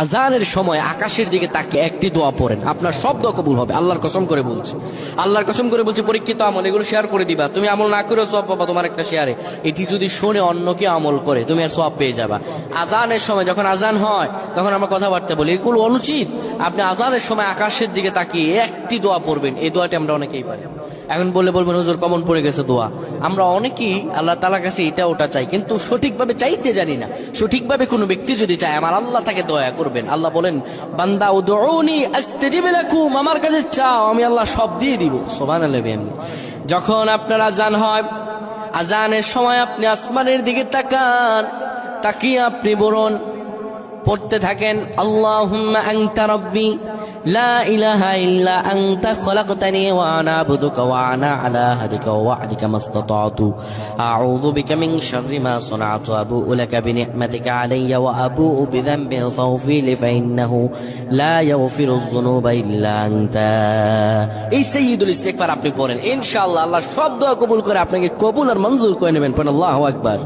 আজানের সময় আকাশের দিকে তাকিয়ে একটি দোয়া পড়েন, আপনার সব দোয়া কবুল হবে। আল্লাহর কসম করে বলছে, আল্লাহর কসম করে বলছে, পরীক্ষিত আমল এগুলো শেয়ার করে দিবা। তুমি আমল না করেও সওয়াব পাবা তোমার একটা শেয়ারে। এটি যদি শুনে অন্য কেউ আমল করে তুমি আর সওয়াব পেয়ে যাবা। আজানের সময় যখন আজান হয় তখন আমরা কথাবার্তা বলি, এগুলো অনুচিত। আপনি আজানের সময় আকাশের দিকে তাকিয়ে একটি দোয়া পড়বেন। এই দোয়াটি আমরা অনেকেই পারি। এখন বলবেন হুজুর কমন পড়ে গেছে দোয়া। আমরা অনেকেই আল্লাহ তাআলার কাছে এটা ওটা চাই, কিন্তু সঠিকভাবে চাইতে জানি না। সঠিকভাবে কোনো ব্যক্তি যদি চায় আমার আল্লাহ তাকে দয়া করবেন। আল্লাহ বলেন, বান্দা উদউনি আস্তাজিব লাকুম, আমার কাছে চাও আমি আল্লাহ সব দিয়ে দিব। সুবহানাল্লাহ। যখন আপনার আজান হয়, আজানের সময় আপনি আসমানের দিকে তাকান, তাকিয়ে আপনি বলুন, পড়তে থাকেন, আল্লাহুম্মা আনতা রাব্বি লা ইলাহা ইল্লা আনতা খলাকতানি ওয়া আনা আবদুকা ওয়া আনা আলা হাদিকা ওয়া ওয়া'দিকা মাসতাতা'তু আউযু বিকা মিন শাররি মা সানা'তু আবু'ু লাকা বিনি'মাতিকা আলাইয়া ওয়া আবু'ু বিযানবি ফাগফির লি ফাইন্নাহু লা ইয়াগফিরুয যুনুবা ইল্লা আনতা। এই সাইয়্যিদুল ইস্তিগফার আপনি পড়েন, ইনশাআল্লাহ আল্লাহ সব দোয়া কবুল করে আপনাকে কবুল আর মঞ্জুর করে নেবেন। পড়েন আল্লাহু আকবার।